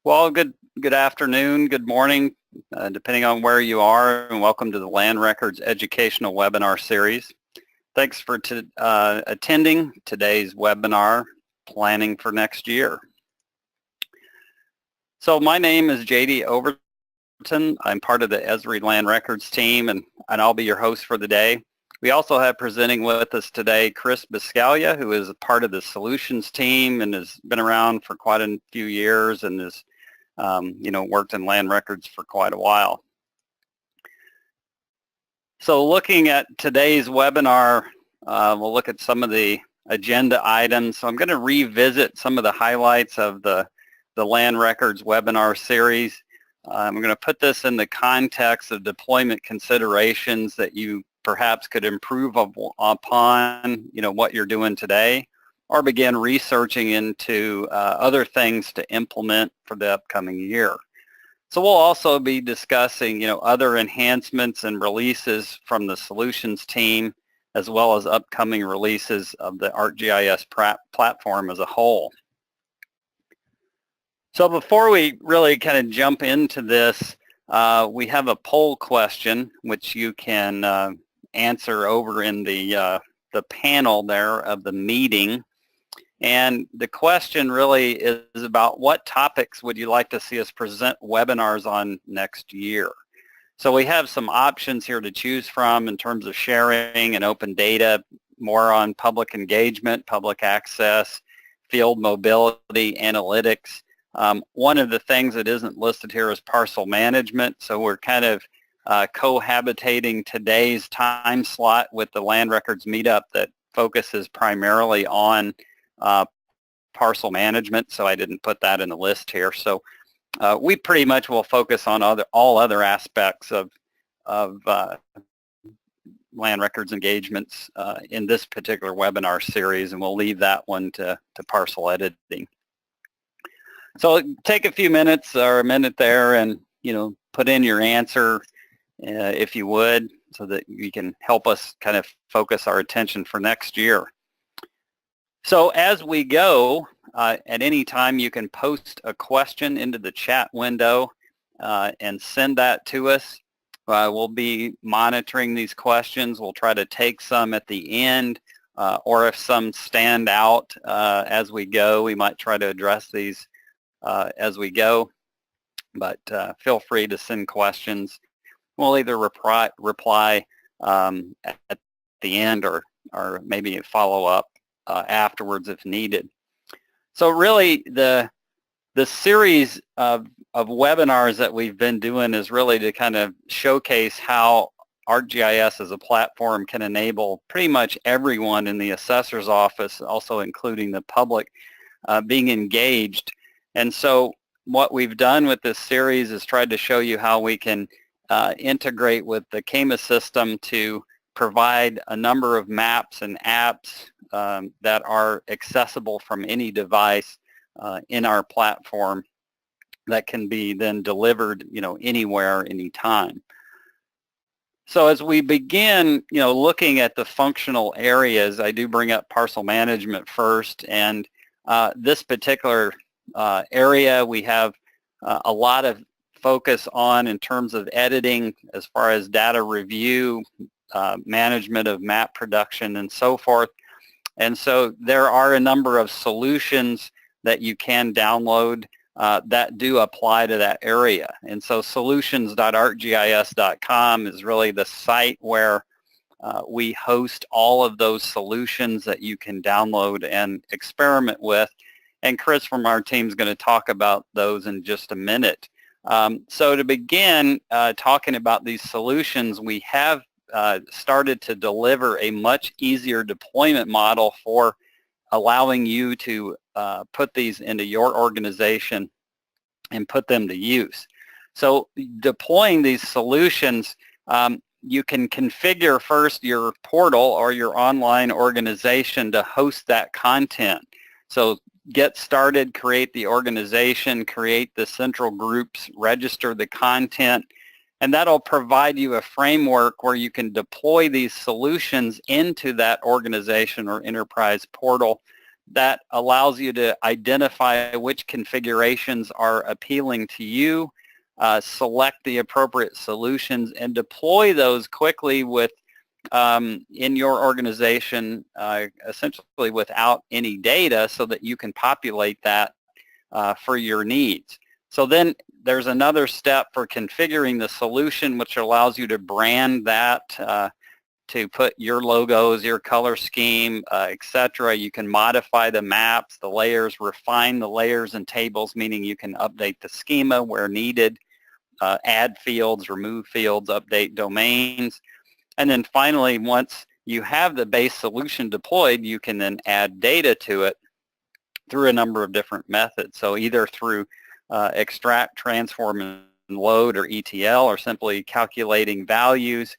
Well, good afternoon, good morning, depending on where you are, and welcome to the Land Records Educational Webinar Series. Thanks for attending today's webinar, Planning for Next Year. So my name is J.D. Overton. I'm part of the Esri Land Records team, and I'll be your host for the day. We also have presenting with us today Chris Biscaglia, who is a part of the solutions team and has been around for quite a few years and has worked in land records for quite a while. So looking at today's webinar, we'll look at some of the agenda items. So I'm going to revisit some of the highlights of the Land Records webinar series. I'm going to put this in the context of deployment considerations that you perhaps could improve upon, what you're doing today, or begin researching into other things to implement for the upcoming year. So we'll also be discussing, other enhancements and releases from the solutions team, as well as upcoming releases of the ArcGIS platform as a whole. So before we really kind of jump into this, we have a poll question which you can answer over in the panel there of the meeting. And the question really is about what topics would you like to see us present webinars on next year? So we have some options here to choose from in terms of sharing and open data, more on public engagement, public access, field mobility, analytics. One of the things that isn't listed here is parcel management. So we're kind of cohabitating today's time slot with the Land Records meetup that focuses primarily on parcel management, so I didn't put that in the list here. So we pretty much will focus on all other aspects of land records engagements in this particular webinar series, and we'll leave that one to parcel editing. So take a few minutes or a minute there and put in your answer if you would, so that you can help us kind of focus our attention for next year. So as we go, at any time you can post a question into the chat window and send that to us. We'll be monitoring these questions. We'll try to take some at the end, or if some stand out as we go, we might try to address these as we go. But feel free to send questions. We'll either reply at the end or maybe follow up afterwards if needed. So really the series of webinars that we've been doing is really to kind of showcase how ArcGIS as a platform can enable pretty much everyone in the assessor's office, also including the public, being engaged. And so what we've done with this series is tried to show you how we can integrate with the CAMA system to provide a number of maps and apps that are accessible from any device in our platform that can be then delivered, anywhere, anytime. So as we begin, looking at the functional areas, I do bring up parcel management first, and this particular area we have a lot of focus on in terms of editing as far as data review, management of map production, and so forth. And so there are a number of solutions that you can download that do apply to that area. And so solutions.arcgis.com is really the site where we host all of those solutions that you can download and experiment with. And Chris from our team is going to talk about those in just a minute. So to begin talking about these solutions, we have started to deliver a much easier deployment model for allowing you to put these into your organization and put them to use. So deploying these solutions, you can configure first your portal or your online organization to host that content. So get started, create the organization, create the central groups, register the content, And that'll provide you a framework where you can deploy these solutions into that organization or enterprise portal that allows you to identify which configurations are appealing to you, select the appropriate solutions, and deploy those quickly with in your organization, essentially without any data, so that you can populate that for your needs. So then there's another step for configuring the solution, which allows you to brand that, to put your logos, your color scheme, etc. You can modify the maps, the layers, refine the layers and tables, meaning you can update the schema where needed, add fields, remove fields, update domains. And then finally, once you have the base solution deployed, you can then add data to it through a number of different methods. So either through extract, transform, and load, or ETL, or simply calculating values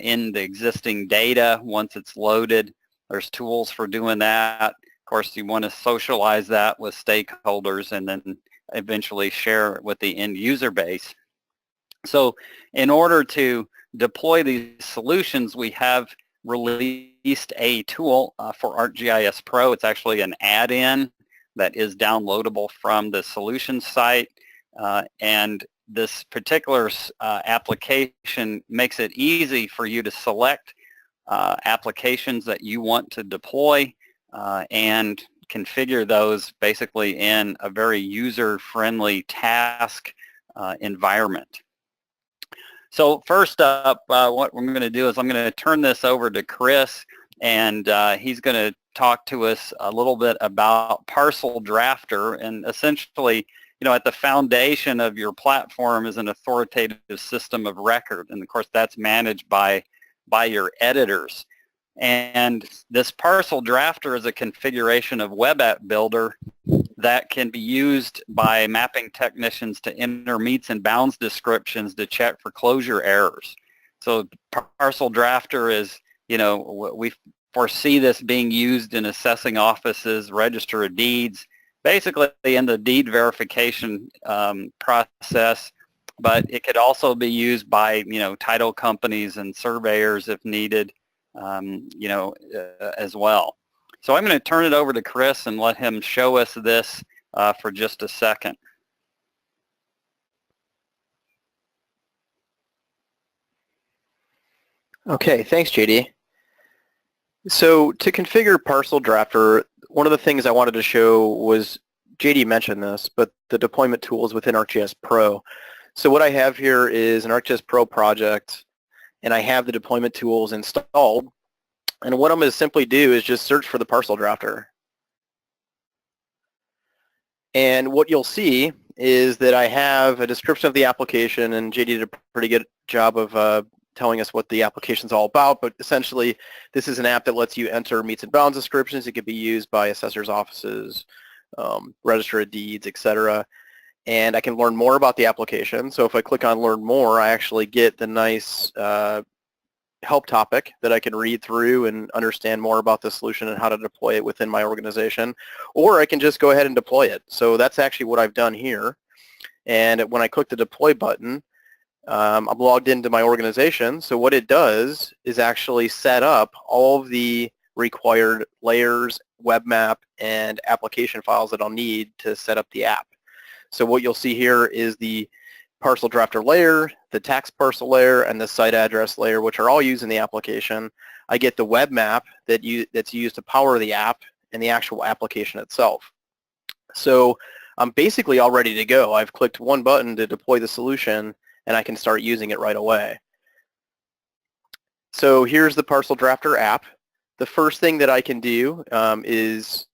in the existing data once it's loaded. There's tools for doing that. Of course, you want to socialize that with stakeholders and then eventually share it with the end user base. So in order to deploy these solutions, we have released a tool for ArcGIS Pro. It's actually an add-in that is downloadable from the solutions site, and this particular application makes it easy for you to select applications that you want to deploy and configure those basically in a very user-friendly task environment. So first up, what we're going to do is I'm going to turn this over to Chris, and he's going to talk to us a little bit about Parcel Drafter. And essentially, you know, at the foundation of your platform is an authoritative system of record, and of course that's managed by your editors. And this Parcel Drafter is a configuration of web app builder that can be used by mapping technicians to enter meets and bounds descriptions to check for closure errors. So Parcel Drafter is, you know, we foresee this being used in assessing offices, register of deeds, basically in the deed verification process, but it could also be used by, you know, title companies and surveyors if needed, you know, as well. So I'm going to turn it over to Chris and let him show us this for just a second. Okay, thanks, JD. So to configure Parcel Drafter, one of the things I wanted to show was, JD mentioned this, but the deployment tools within ArcGIS Pro. So what I have here is an ArcGIS Pro project, and I have the deployment tools installed. And what I'm going to simply do is just search for the Parcel Drafter. And what you'll see is that I have a description of the application, and JD did a pretty good job of telling us what the application's all about, but essentially this is an app that lets you enter meets and bounds descriptions. It could be used by assessors' offices, register of deeds, etc. And I can learn more about the application. So if I click on Learn More, I actually get the nice help topic that I can read through and understand more about the solution and how to deploy it within my organization. Or I can just go ahead and deploy it. So that's actually what I've done here. And when I click the Deploy button, I'm logged into my organization. So what it does is actually set up all of the required layers, web map, and application files that I'll need to set up the app. So what you'll see here is the Parcel Drafter layer, the tax parcel layer, and the site address layer, which are all used in the application. I get the web map that's used to power the app and the actual application itself. So I'm basically all ready to go. I've clicked one button to deploy the solution, and I can start using it right away. So here's the Parcel Drafter app. The first thing that I can do is,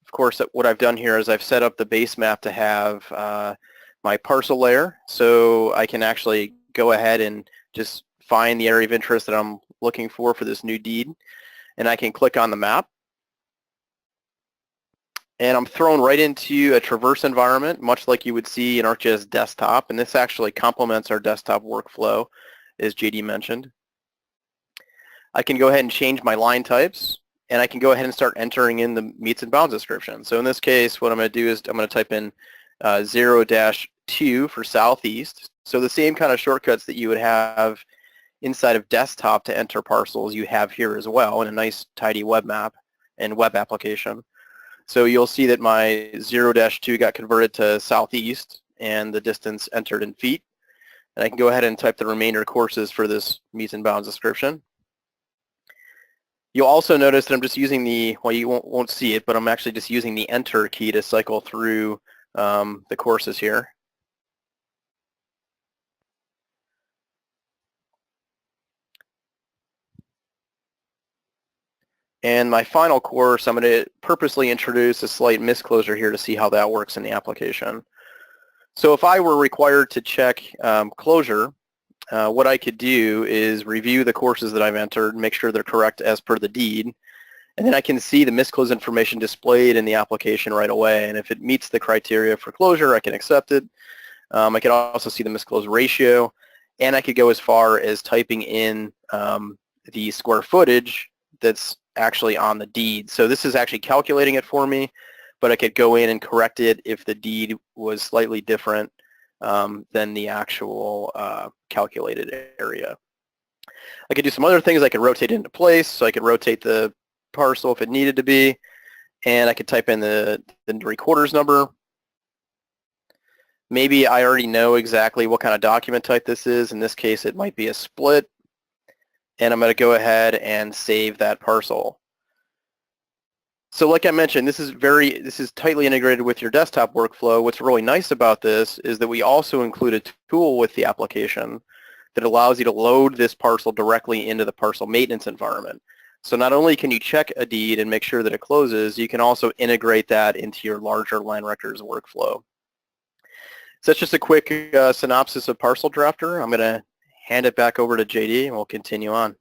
of course, what I've done here is I've set up the base map to have my parcel layer, so I can actually go ahead and just find the area of interest that I'm looking for this new deed, and I can click on the map. And I'm thrown right into a traverse environment, much like you would see in ArcGIS Desktop, and this actually complements our desktop workflow, as JD mentioned. I can go ahead and change my line types, and I can go ahead and start entering in the meets and bounds description. So in this case, what I'm going to do is I'm going to type in 0-2 for southeast. So the same kind of shortcuts that you would have inside of desktop to enter parcels you have here as well in a nice tidy web map and web application. So you'll see that my 0-2 got converted to southeast and the distance entered in feet. And I can go ahead and type the remainder courses for this meets and bounds description. You'll also notice that I'm just using the, well, you won't see it, but I'm actually just using the enter key to cycle through the courses here. And my final course, I'm going to purposely introduce a slight misclosure here to see how that works in the application. So if I were required to check closure, what I could do is review the courses that I've entered, make sure they're correct as per the deed, and then I can see the misclose information displayed in the application right away. And if it meets the criteria for closure, I can accept it. I can also see the misclose ratio, and I could go as far as typing in the square footage that's actually on the deed. So this is actually calculating it for me, but I could go in and correct it if the deed was slightly different than the actual calculated area. I could do some other things. I could rotate it into place, so I could rotate the parcel if it needed to be, and I could type in the recorders number. Maybe I already know exactly what kind of document type this is. In this case, it might be a split, and I'm going to go ahead and save that parcel. So like I mentioned, this is tightly integrated with your desktop workflow. What's really nice about this is that we also include a tool with the application that allows you to load this parcel directly into the parcel maintenance environment. So not only can you check a deed and make sure that it closes, you can also integrate that into your larger land records workflow. So that's just a quick synopsis of Parcel Drafter. I'm going to hand it back over to JD and we'll continue on.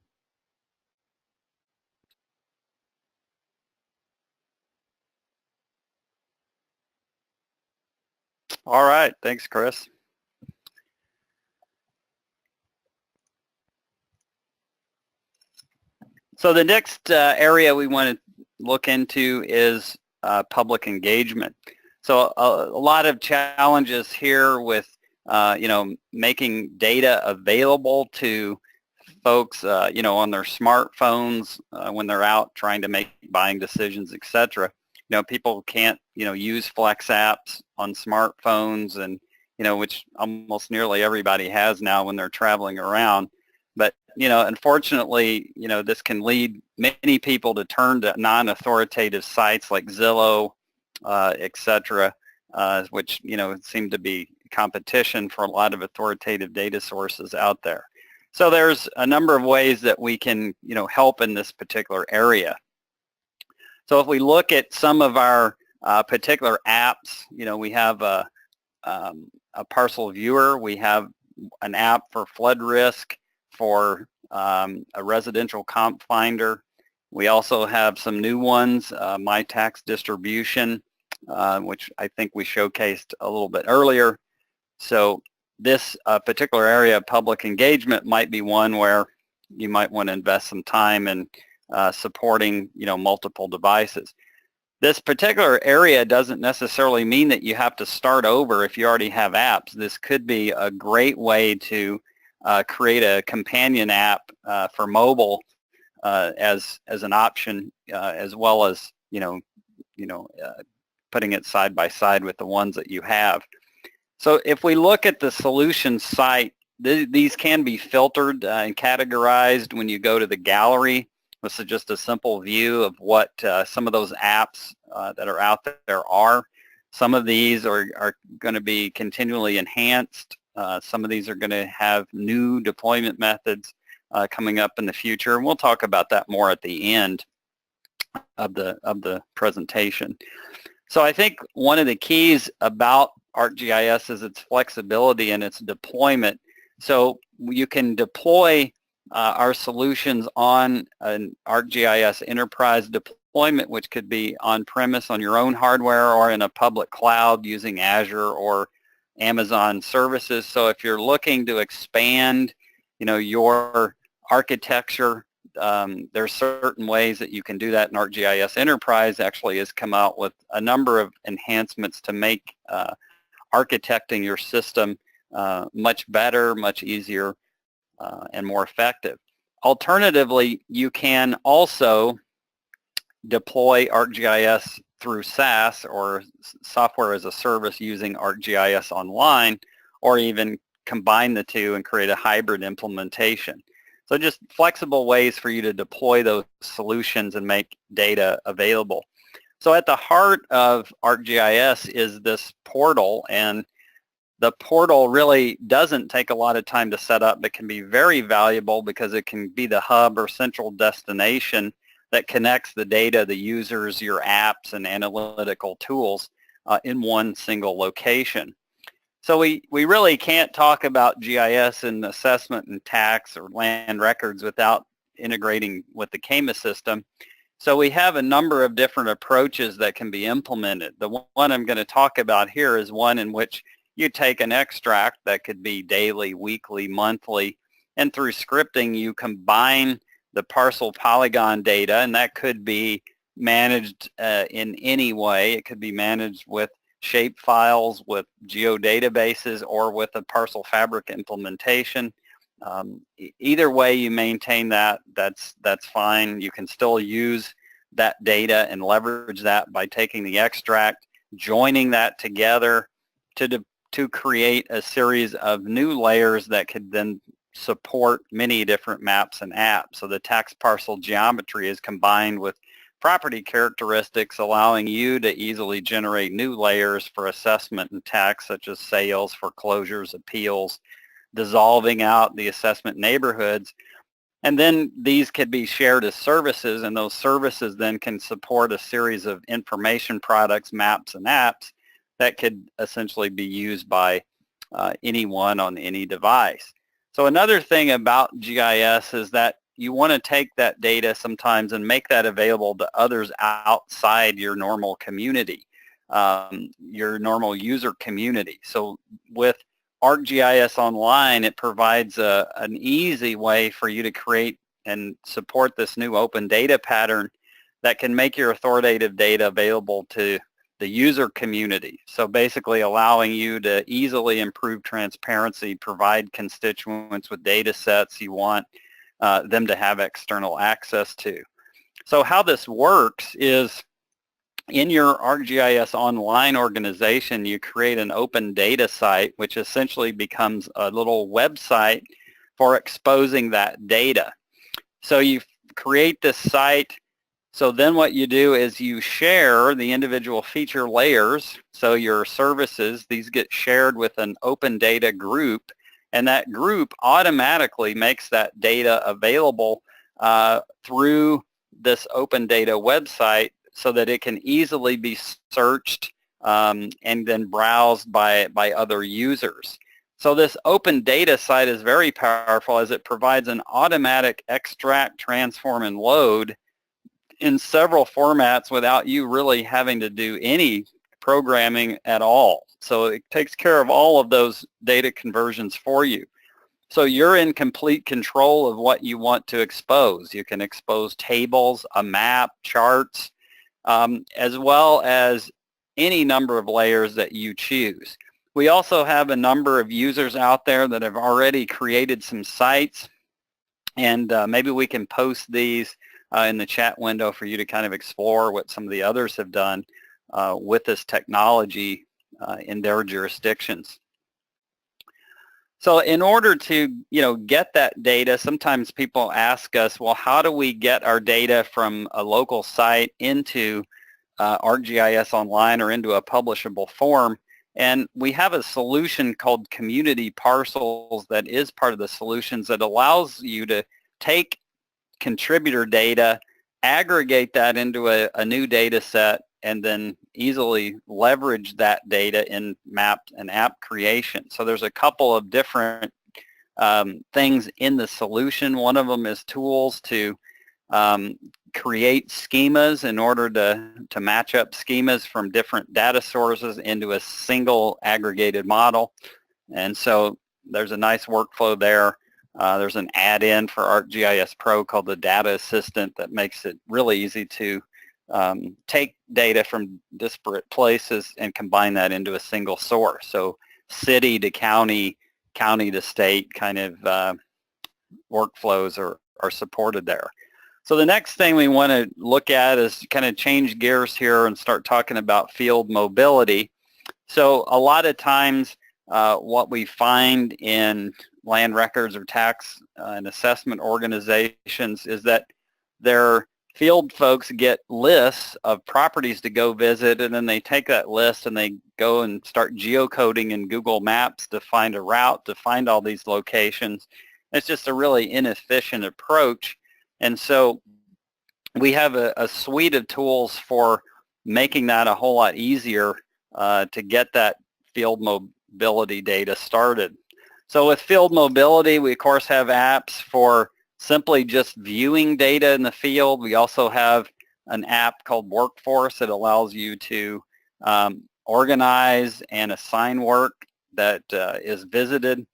All right, thanks, Chris. So the next area we want to look into is public engagement. So a lot of challenges here with making data available to folks on their smartphones when they're out trying to make buying decisions, etc. People can't use Flex apps on smartphones, and which almost nearly everybody has now when they're traveling around. But unfortunately, this can lead many people to turn to non-authoritative sites like Zillow, etc., which seem to be competition for a lot of authoritative data sources out there. So there's a number of ways that we can help in this particular area. So if we look at some of our particular apps, we have a parcel viewer, we have an app for flood risk, for a residential comp finder. We also have some new ones, My Tax Distribution, which I think we showcased a little bit earlier. So this particular area of public engagement might be one where you might want to invest some time in supporting multiple devices. This particular area doesn't necessarily mean that you have to start over if you already have apps. This could be a great way to create a companion app for mobile as an option, as well as putting it side by side with the ones that you have. So if we look at the solution site, these can be filtered and categorized when you go to the gallery. This is just a simple view of what some of those apps that are out there are. Some of these are going to be continually enhanced. Some of these are going to have new deployment methods coming up in the future, and we'll talk about that more at the end of the presentation. So I think one of the keys about ArcGIS is its flexibility and its deployment. So you can deploy our solutions on an ArcGIS enterprise deployment, which could be on-premise on your own hardware or in a public cloud using Azure or Amazon services. So if you're looking to expand, your architecture, there's certain ways that you can do that, and ArcGIS Enterprise actually has come out with a number of enhancements to make architecting your system much better, much easier, and more effective. Alternatively, you can also deploy ArcGIS through SaaS or software as a service using ArcGIS Online, or even combine the two and create a hybrid implementation. So just flexible ways for you to deploy those solutions and make data available. So at the heart of ArcGIS is this portal, and the portal really doesn't take a lot of time to set up, but can be very valuable because it can be the hub or central destination that connects the data, the users, your apps, and analytical tools in one single location. So we really can't talk about GIS and assessment and tax or land records without integrating with the CAMA system. So we have a number of different approaches that can be implemented. The one I'm going to talk about here is one in which you take an extract that could be daily, weekly, monthly, and through scripting you combine the parcel polygon data, and that could be managed in any way. It could be managed with shape files, with geodatabases, or with a parcel fabric implementation. Either way you maintain that, that's fine. You can still use that data and leverage that by taking the extract, joining that together to create a series of new layers that could then support many different maps and apps. So the tax parcel geometry is combined with property characteristics, allowing you to easily generate new layers for assessment and tax, such as sales, foreclosures, appeals, dissolving out the assessment neighborhoods. And then these could be shared as services, and those services then can support a series of information products, maps, and apps that could essentially be used by anyone on any device. So another thing about GIS is that you want to take that data sometimes and make that available to others outside your normal community, your normal user community. So with ArcGIS Online, it provides an easy way for you to create and support this new open data pattern that can make your authoritative data available to the user community. So basically allowing you to easily improve transparency, provide constituents with data sets you want them to have external access to. So how this works is in your ArcGIS Online organization, you create an open data site, which essentially becomes a little website for exposing that data. So you create this site. So then what you do is you share the individual feature layers. So your services, these get shared with an open data group, and that group automatically makes that data available through this open data website so that it can easily be searched and then browsed by other users. So this open data site is very powerful as it provides an automatic extract, transform, and load in several formats without you really having to do any programming at all. So it takes care of all of those data conversions for you. So you're in complete control of what you want to expose. You can expose tables, a map, charts, as well as any number of layers that you choose. We also have a number of users out there that have already created some sites, and maybe we can post these in the chat window for you to kind of explore what some of the others have done with this technology in their jurisdictions. So in order to, get that data, sometimes people ask us, well, how do we get our data from a local site into ArcGIS Online or into a publishable form? And we have a solution called Community Parcels that is part of the solutions that allows you to take contributor data, aggregate that into a new data set, and then easily leverage that data in map and app creation. So there's a couple of different things in the solution. One of them is tools to create schemas in order to match up schemas from different data sources into a single aggregated model. And so there's a nice workflow there. There's an add-in for ArcGIS Pro called the Data Assistant that makes it really easy to take data from disparate places and combine that into a single source. So city to county, county to state kind of workflows are supported there. So the next thing we want to look at is kind of change gears here and start talking about field mobility. So a lot of times what we find in land records or tax and assessment organizations is that their field folks get lists of properties to go visit, and then they take that list and they go and start geocoding in Google Maps to find a route to find all these locations. It's just a really inefficient approach. And so we have a suite of tools for making that a whole lot easier to get that field mobility data started. So with field mobility, we of course have apps for simply just viewing data in the field. We also have an app called Workforce that allows you to organize and assign work that is visited.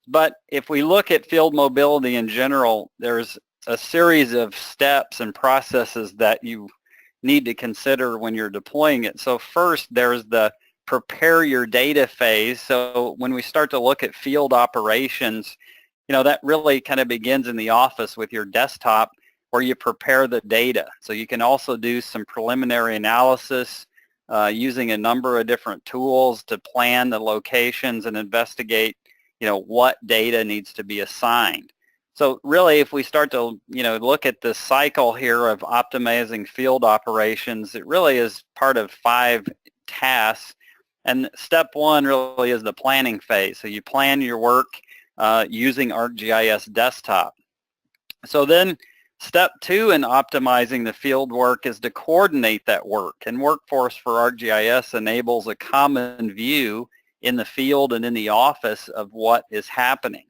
But if we look at field mobility in general, there's a series of steps and processes that you need to consider when you're deploying it. So first, there's the prepare your data phase. So when we start to look at field operations, you know, that really kind of begins in the office with your desktop where you prepare the data. So you can also do some preliminary analysis using a number of different tools to plan the locations and investigate, you know, what data needs to be assigned. So really, if we start to, you know, look at the cycle here of optimizing field operations, it really is part of 5 tasks. And step 1 really is the planning phase. So you plan your work using ArcGIS Desktop. So then step 2 in optimizing the field work is to coordinate that work. And Workforce for ArcGIS enables a common view in the field and in the office of what is happening.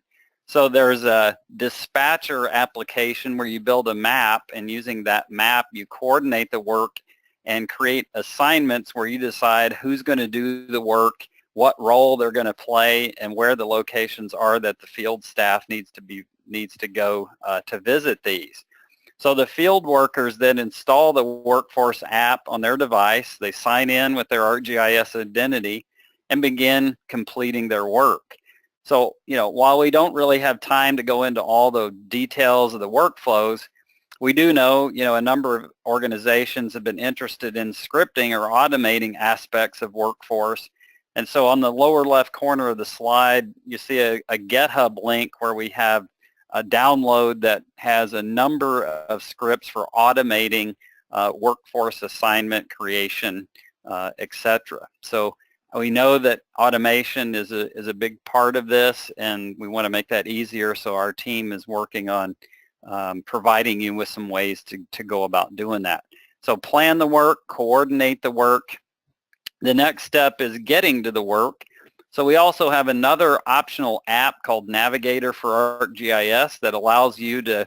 So there's a dispatcher application where you build a map, and using that map you coordinate the work and create assignments where you decide who's going to do the work, what role they're going to play, and where the locations are that the field staff needs to go to visit these. So the field workers then install the Workforce app on their device. They sign in with their ArcGIS identity and begin completing their work. So, you know, while we don't really have time to go into all the details of the workflows, we do know, you know, a number of organizations have been interested in scripting or automating aspects of Workforce. And so on the lower left corner of the slide, you see a GitHub link where we have a download that has a number of scripts for automating workforce assignment creation, etc. So we know that automation is a big part of this, and we want to make that easier. So our team is working on providing you with some ways to go about doing that. So plan the work, coordinate the work. The next step is getting to the work. So we also have another optional app called Navigator for ArcGIS that allows you to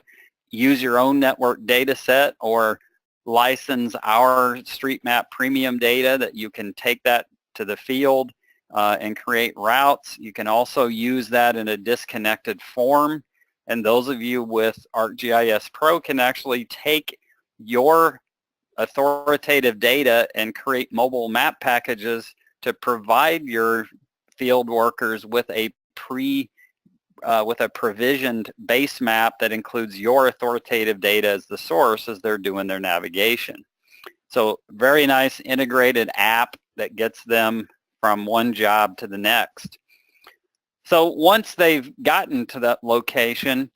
use your own network data set or license our Street Map Premium data that you can take that to the field and create routes. You can also use that in a disconnected form. And those of you with ArcGIS Pro can actually take your authoritative data and create mobile map packages to provide your field workers with a provisioned base map that includes your authoritative data as the source as they're doing their navigation. So very nice integrated app that gets them from one job to the next. So once they've gotten to that location,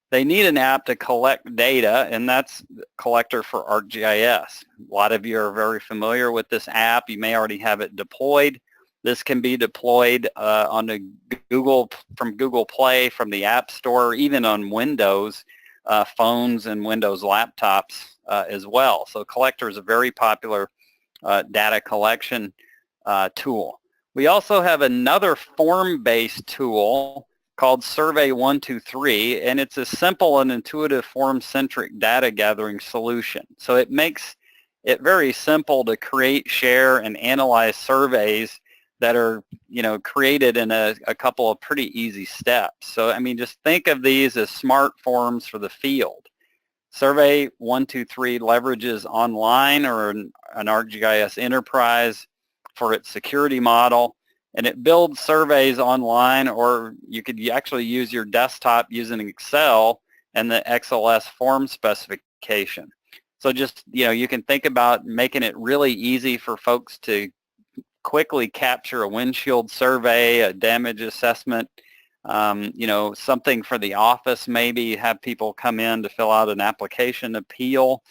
they need an app to collect data, and that's Collector for ArcGIS. A lot of you are very familiar with this app. You may already have it deployed. This can be deployed on from Google Play, from the App Store, even on Windows phones and Windows laptops as well. So Collector is a very popular data collection tool. We also have another form-based tool called Survey 123, and it's a simple and intuitive form-centric data gathering solution. So it makes it very simple to create, share, and analyze surveys that are, you know, created in a couple of pretty easy steps. So, I mean, just think of these as smart forms for the field. Survey 123 leverages online or an ArcGIS Enterprise for its security model. and it builds surveys online, or you could actually use your desktop using Excel and the XLS form specification. So just, you can think about making it really easy for folks to quickly capture a windshield survey, a damage assessment, something for the office, maybe have people come in to fill out an application appeal.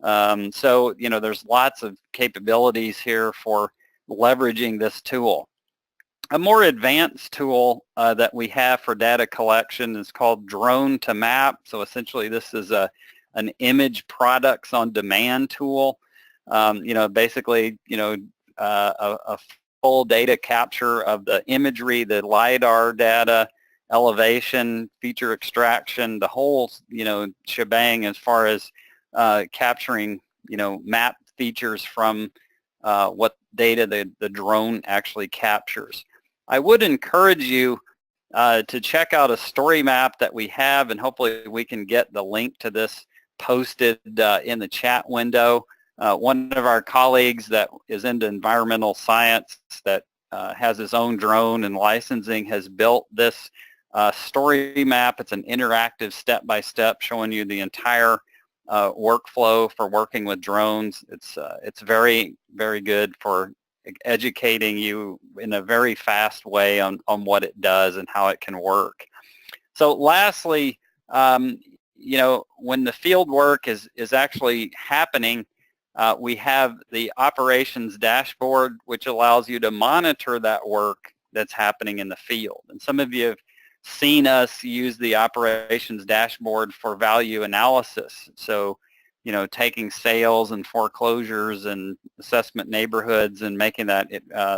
So, there's lots of capabilities here for leveraging this tool. A more advanced tool that we have for data collection is called Drone to Map. So essentially this is an image products on demand tool. Basically, a full data capture of the imagery, the LiDAR data, elevation, feature extraction, the whole, shebang as far as capturing, map features from what data the drone actually captures. I would encourage you to check out a story map that we have, and hopefully we can get the link to this posted in the chat window. One of our colleagues that is into environmental science that has his own drone and licensing has built this story map. It's an interactive step-by-step showing you the entire workflow for working with drones. It's very, very good for educating you in a very fast way on what it does and how it can work. So lastly, when the field work is actually happening, we have the operations dashboard, which allows you to monitor that work that's happening in the field. And some of you have seen us use the operations dashboard for value analysis. So, taking sales and foreclosures and assessment neighborhoods and making that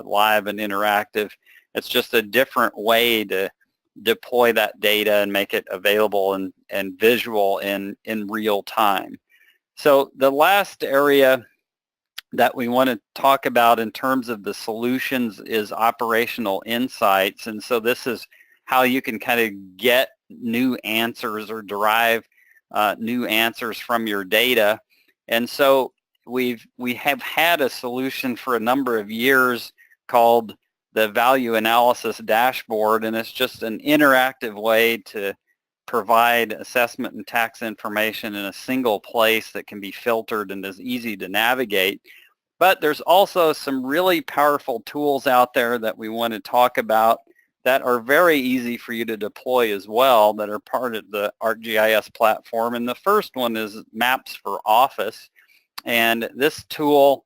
live and interactive. It's just a different way to deploy that data and make it available and visual in real time. So the last area that we want to talk about in terms of the solutions is operational insights. And so this is how you can kind of get new answers or derive new answers from your data. And so we have had a solution for a number of years called the Value Analysis Dashboard, and it's just an interactive way to provide assessment and tax information in a single place that can be filtered and is easy to navigate. But there's also some really powerful tools out there that we want to talk about that are very easy for you to deploy as well, that are part of the ArcGIS platform. And the first one is Maps for Office. And this tool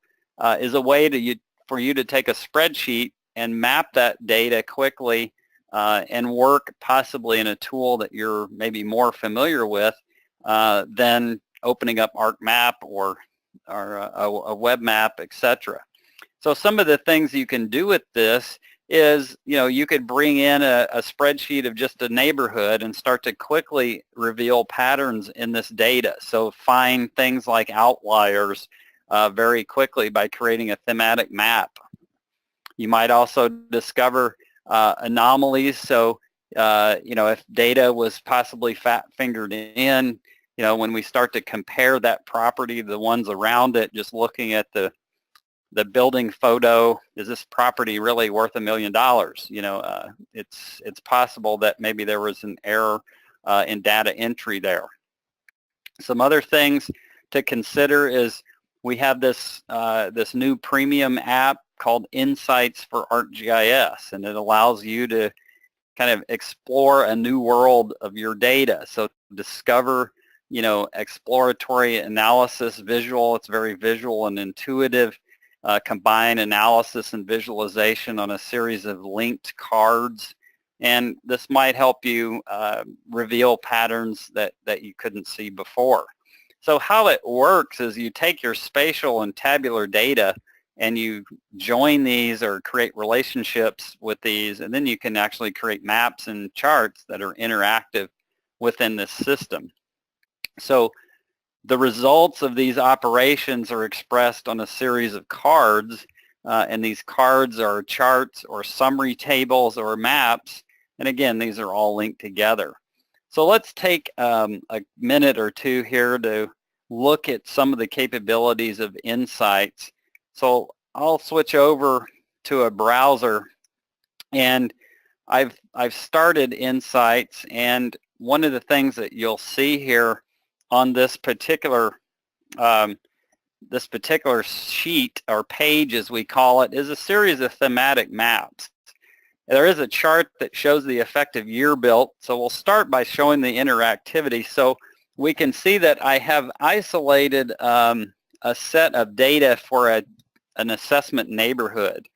is a way for you to take a spreadsheet and map that data quickly and work possibly in a tool that you're maybe more familiar with than opening up ArcMap or a web map, etc. So some of the things you can do with this is, you could bring in a spreadsheet of just a neighborhood and start to quickly reveal patterns in this data. So find things like outliers very quickly by creating a thematic map. You might also discover anomalies. So, if data was possibly fat-fingered in, when we start to compare that property to the ones around it, just looking at the building photo, is this property really worth $1 million? It's possible that maybe there was an error in data entry there. Some other things to consider is we have this new premium app called Insights for ArcGIS, and it allows you to kind of explore a new world of your data. So discover, exploratory analysis, visual. It's very visual and intuitive. Combine analysis and visualization on a series of linked cards, and this might help you reveal patterns that you couldn't see before. So how it works is you take your spatial and tabular data and you join these or create relationships with these, and then you can actually create maps and charts that are interactive within this system. So the results of these operations are expressed on a series of cards, and these cards are charts or summary tables or maps, and again, these are all linked together. So let's take a minute or two here to look at some of the capabilities of Insights. So I'll switch over to a browser, and I'll show you And I've started Insights, and one of the things that you'll see here on this particular sheet, or page as we call it, is a series of thematic maps. There is a chart that shows the effective year built, so we'll start by showing the interactivity. So we can see that I have isolated a set of data for an assessment neighborhood.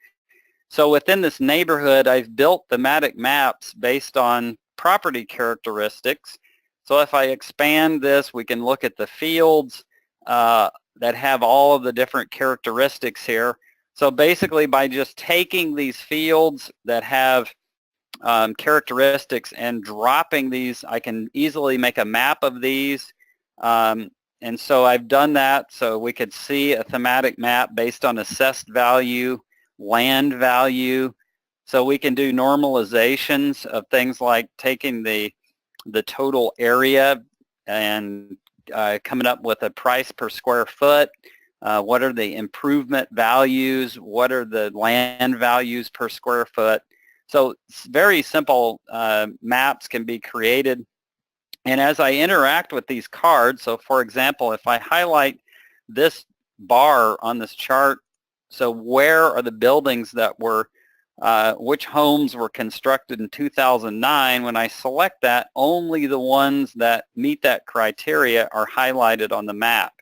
So within this neighborhood, I've built thematic maps based on property characteristics. So if I expand this, we can look at the fields that have all of the different characteristics here. So basically, by just taking these fields that have characteristics and dropping these, I can easily make a map of these. And so I've done that so we could see a thematic map based on assessed value, land value. So we can do normalizations of things like taking the total area and coming up with a price per square foot. What are the improvement values? What are the land values per square foot? So very simple maps can be created. And as I interact with these cards, so for example, if I highlight this bar on this chart, so where are the buildings that were, which homes were constructed in 2009, when I select that, only the ones that meet that criteria are highlighted on the map.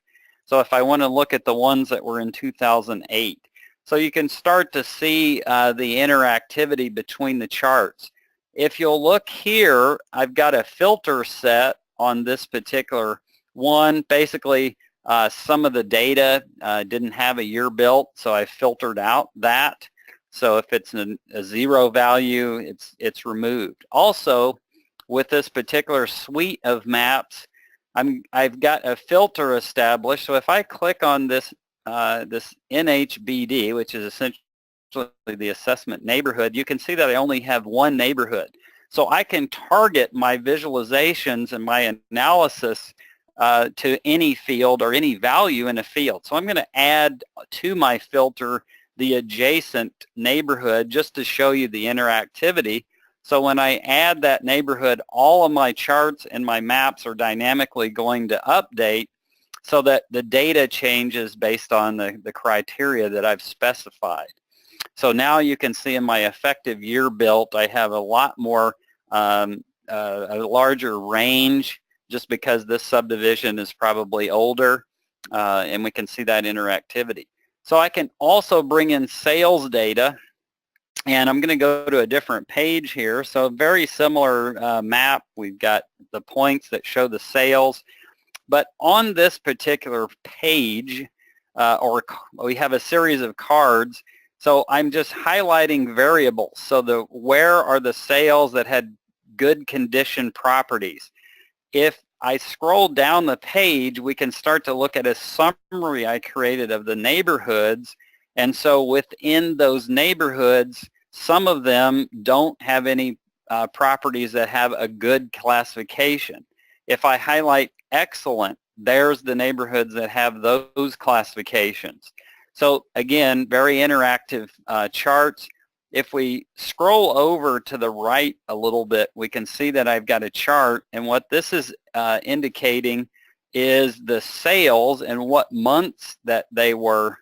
So if I want to look at the ones that were in 2008, so you can start to see the interactivity between the charts. If you'll look here, I've got a filter set on this particular one. Basically, some of the data didn't have a year built, so I filtered out that. So if it's a zero value, it's removed. Also, with this particular suite of maps, I've got a filter established. So if I click on this this NHBD, which is essentially the assessment neighborhood, you can see that I only have one neighborhood. So I can target my visualizations and my analysis to any field or any value in a field. So I'm going to add to my filter the adjacent neighborhood just to show you the interactivity. So when I add that neighborhood, all of my charts and my maps are dynamically going to update so that the data changes based on the criteria that I've specified. So now you can see in my effective year built, I have a lot more, a larger range, just because this subdivision is probably older, and we can see that interactivity. So I can also bring in sales data, and I'm going to go to a different page here. So very similar map. We've got the points that show the sales. But on this particular page, we have a series of cards. So I'm just highlighting variables. So where are the sales that had good condition properties? If I scroll down the page, we can start to look at a summary I created of the neighborhoods. And so within those neighborhoods, some of them don't have any properties that have a good classification. If I highlight excellent, there's the neighborhoods that have those classifications. So again, very interactive charts. If we scroll over to the right a little bit, we can see that I've got a chart, and what this is indicating is the sales and what months that they were,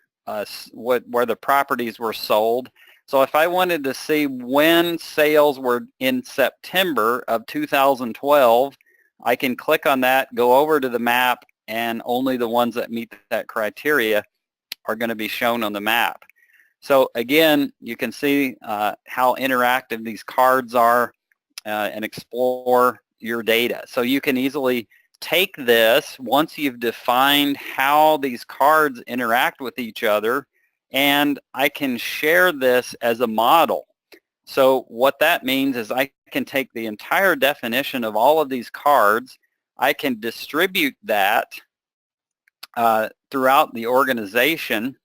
where the properties were sold. So if I wanted to see when sales were in September of 2012, I can click on that, go over to the map, and only the ones that meet that criteria are going to be shown on the map. So again, you can see how interactive these cards are and explore your data. So you can easily take this once you've defined how these cards interact with each other, and I can share this as a model. So what that means is I can take the entire definition of all of these cards, I can distribute that throughout the organization,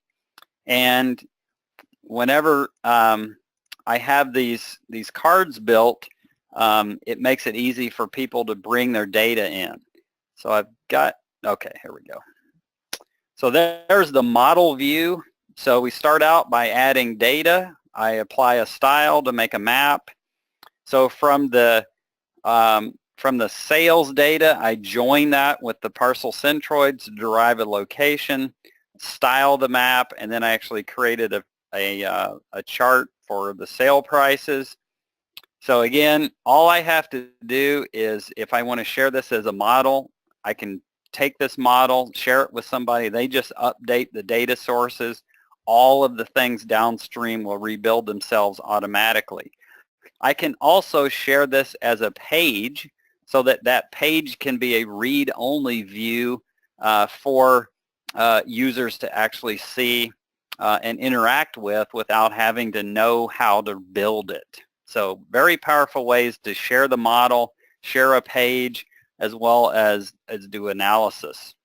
and whenever I have these cards built, it makes it easy for people to bring their data in. So I've got, okay, here we go. So there's the model view. So we start out by adding data. I apply a style to make a map. So from the sales data, I join that with the parcel centroid to derive a location, style the map, and then I actually created a chart for the sale prices. So again, all I have to do is, if I want to share this as a model, I can take this model, share it with somebody. They just update the data sources. All of the things downstream will rebuild themselves automatically. I can also share this as a page so that that page can be a read-only view for users to actually see and interact with without having to know how to build it. So very powerful ways to share the model, share a page, as well as do analysis.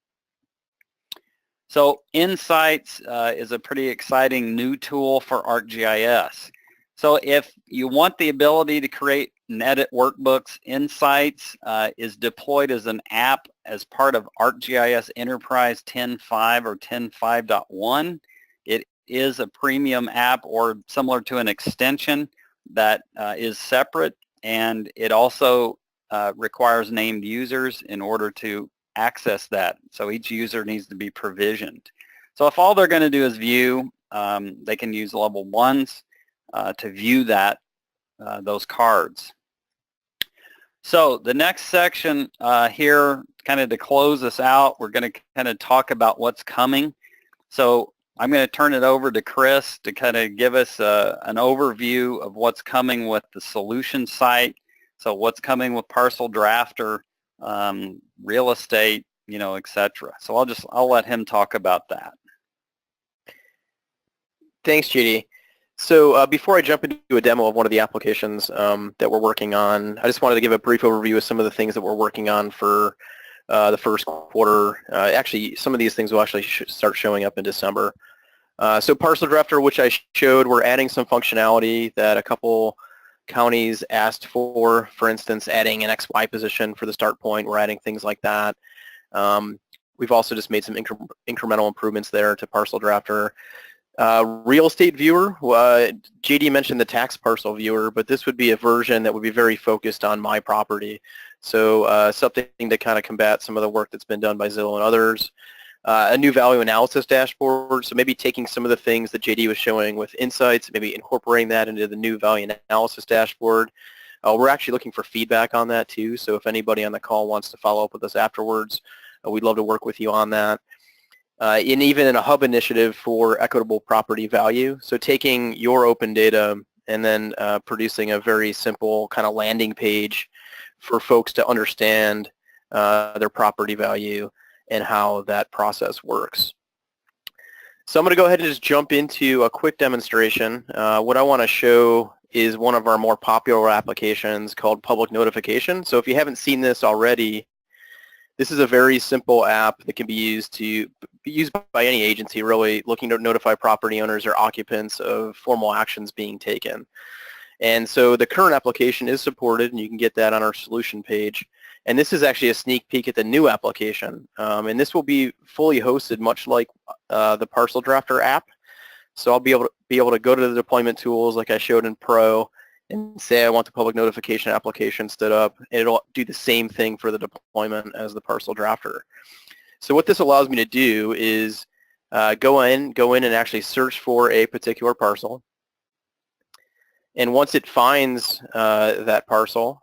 So Insights is a pretty exciting new tool for ArcGIS. So if you want the ability to create and edit workbooks, Insights is deployed as an app as part of ArcGIS Enterprise 10.5 or 10.5.1. It is a premium app or similar to an extension that is separate, and it also requires named users in order to access that. So each user needs to be provisioned. So if all they're going to do is view, they can use level 1s to view that those cards. So the next section here, kind of to close us out, we're going to kind of talk about what's coming. So I'm going to turn it over to Chris to kind of give us an overview of what's coming with the solution site. So what's coming with Parcel Drafter, real estate, you know, etc. So I'll let him talk about that. Thanks, JD. So before I jump into a demo of one of the applications that we're working on, I just wanted to give a brief overview of some of the things that we're working on for the first quarter. Actually, some of these things will actually start showing up in December. So Parcel Drafter, which I showed, we're adding some functionality that a couple counties asked for instance, adding an XY position for the start point. We're adding things like that. We've also just made some incremental improvements there to Parcel Drafter. Real estate viewer, JD mentioned the tax parcel viewer, but this would be a version that would be very focused on my property. So something to kind of combat some of the work that's been done by Zillow and others. A new value analysis dashboard, so maybe taking some of the things that JD was showing with Insights, maybe incorporating that into the new value analysis dashboard. We're actually looking for feedback on that too, so if anybody on the call wants to follow up with us afterwards, we'd love to work with you on that. And even in a hub initiative for equitable property value, so taking your open data and then producing a very simple kind of landing page for folks to understand their property value and how that process works. So I'm going to go ahead and just jump into a quick demonstration. What I want to show is one of our more popular applications called Public Notification. So if you haven't seen this already, this is a very simple app that can be used by any agency really looking to notify property owners or occupants of formal actions being taken. And so the current application is supported, and you can get that on our solution page. And this is actually a sneak peek at the new application. And this will be fully hosted much like the Parcel Drafter app. So I'll be able to go to the deployment tools like I showed in Pro and say I want the public notification application stood up, and it'll do the same thing for the deployment as the Parcel Drafter. So what this allows me to do is go in and actually search for a particular parcel. And once it finds that parcel,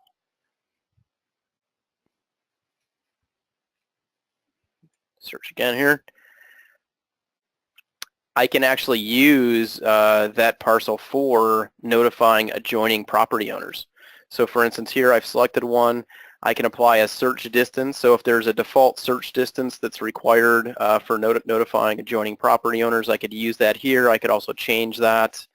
search again here, I can actually use that parcel for notifying adjoining property owners. So for instance here I've selected one. I can apply a search distance. So if there's a default search distance that's required for notifying adjoining property owners, I could use that here. I could also change that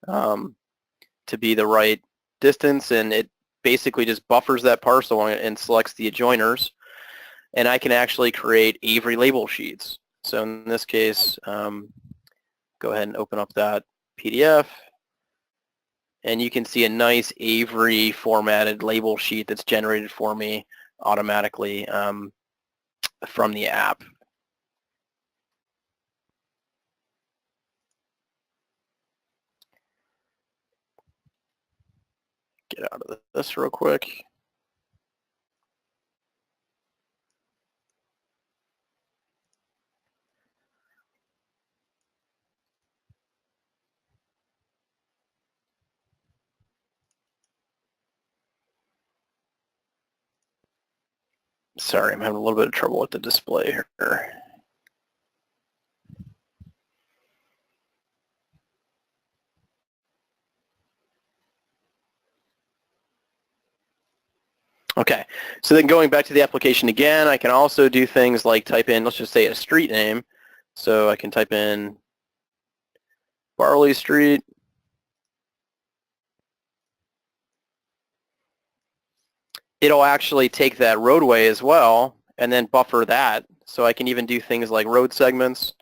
to be the right distance, and it basically just buffers that parcel and selects the adjoiners. And I can actually create Esri label sheets. So in this case, go ahead and open up that PDF, and you can see a nice Esri formatted label sheet that's generated for me automatically from the app. get out of this real quick. Sorry, I'm having a little bit of trouble with the display here. Okay, so then going back to the application again, I can also do things like type in, let's just say a street name. So I can type in Barley Street. It'll actually take that roadway as well and then buffer that. So I can even do things like road segments.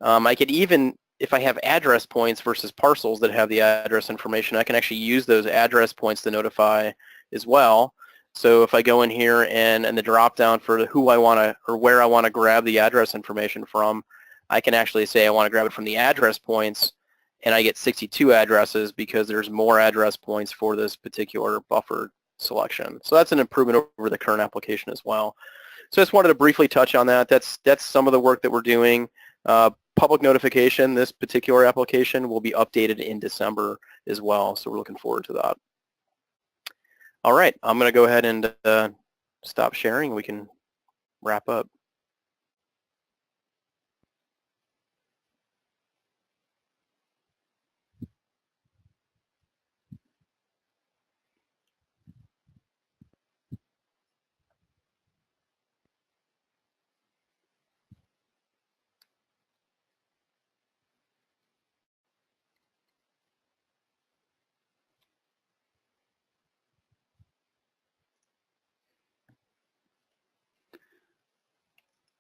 I could even, if I have address points versus parcels that have the address information, I can actually use those address points to notify as well. So if I go in here and the drop down for who I want to, or where I want to grab the address information from, I can actually say I want to grab it from the address points, and I get 62 addresses because there's more address points for this particular buffered selection. So that's an improvement over the current application as well. So I just wanted to briefly touch on that. That's some of the work that we're doing. Public notification, this particular application will be updated in December as well, so we're looking forward to that. All right, I'm going to go ahead and stop sharing. We can wrap up.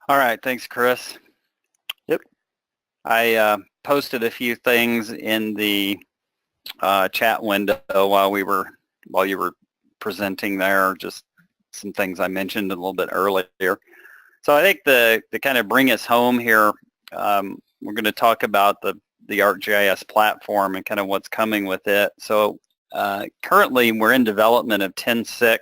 All right, thanks, Chris. Yep. I posted a few things in the chat window while you were presenting there, just some things I mentioned a little bit earlier. So I think to kind of bring us home here, we're going to talk about the ArcGIS platform and kind of what's coming with it. So currently we're in development of 10.6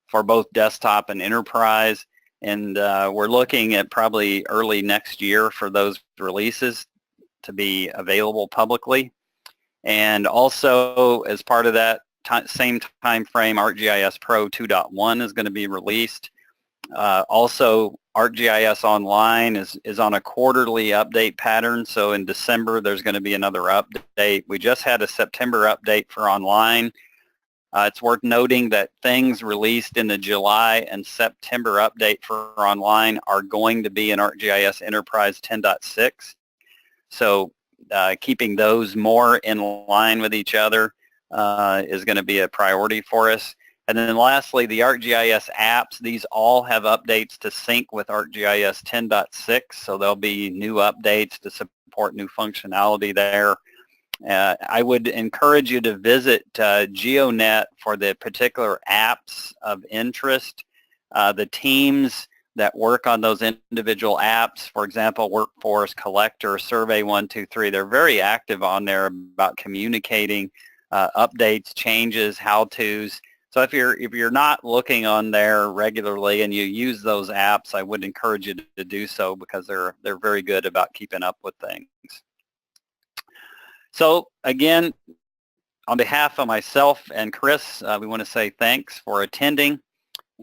for both desktop and enterprise, and we're looking at probably early next year for those releases to be available publicly. And also, as part of that same time frame, ArcGIS Pro 2.1 is going to be released. Also, ArcGIS Online is on a quarterly update pattern, so in December there's going to be another update. We just had a September update for online. It's worth noting that things released in the July and September update for online are going to be in ArcGIS Enterprise 10.6. So keeping those more in line with each other is going to be a priority for us. And then lastly, the ArcGIS apps, these all have updates to sync with ArcGIS 10.6, so there'll be new updates to support new functionality there. I would encourage you to visit GeoNet for the particular apps of interest. The teams that work on those individual apps, for example, Workforce, Collector, Survey 123, they're very active on there about communicating updates, changes, how-tos. So if you're not looking on there regularly and you use those apps, I would encourage you to do so because they're very good about keeping up with things. So again, on behalf of myself and Chris, we want to say thanks for attending.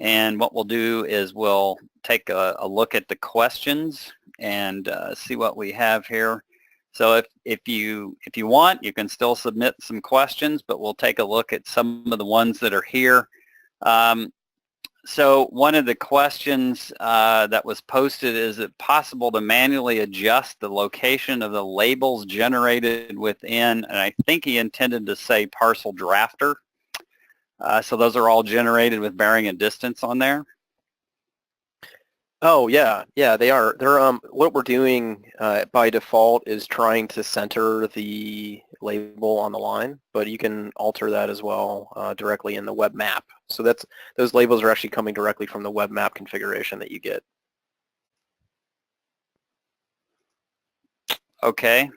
And what we'll do is we'll take a look at the questions and see what we have here. So if you want, you can still submit some questions, but we'll take a look at some of the ones that are here. So one of the questions that was posted, is it possible to manually adjust the location of the labels generated within, and I think he intended to say Parcel Drafter. So those are all generated with bearing and distance on there? Oh yeah, they are. They're what we're doing by default is trying to center the label on the line, but you can alter that as well directly in the web map. So those labels are actually coming directly from the web map configuration that you get. Okay.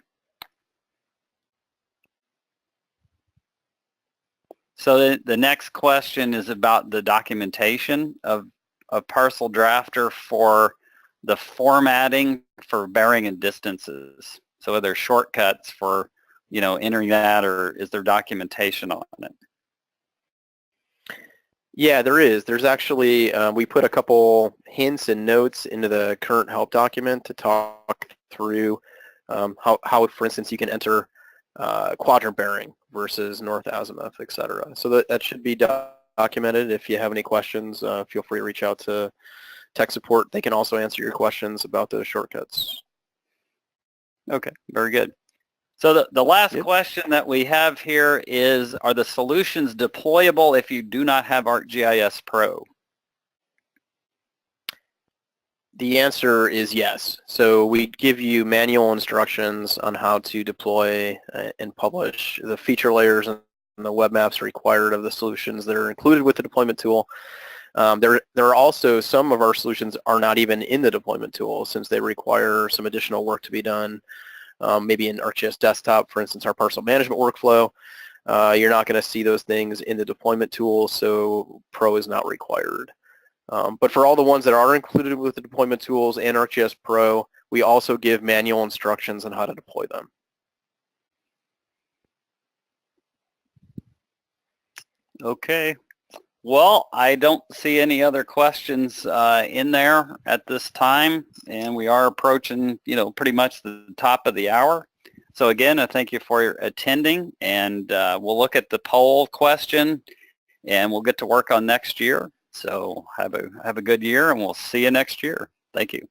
So the next question is about the documentation of Parcel Drafter for the formatting for bearing and distances. So are there shortcuts for, entering that, or is there documentation on it? Yeah, there is. There's actually, we put a couple hints and notes into the current help document to talk through how, for instance, you can enter quadrant bearing versus north azimuth, et cetera. So that should be documented. If you have any questions, feel free to reach out to tech support. They can also answer your questions about those shortcuts. Okay, very good. So the last question that we have here is, are the solutions deployable if you do not have ArcGIS Pro? The answer is yes. So we give you manual instructions on how to deploy and publish the feature layers, and the web maps required of the solutions that are included with the deployment tool. There are also some of our solutions are not even in the deployment tool, since they require some additional work to be done. Maybe in ArcGIS Desktop, for instance, our Parcel Management workflow, you're not going to see those things in the deployment tool, so Pro is not required. But for all the ones that are included with the deployment tools and ArcGIS Pro, we also give manual instructions on how to deploy them. Okay. Well, I don't see any other questions in there at this time, and we are approaching, pretty much the top of the hour. So again, I thank you for your attending, and we'll look at the poll question, and we'll get to work on next year. So have a good year, and we'll see you next year. Thank you.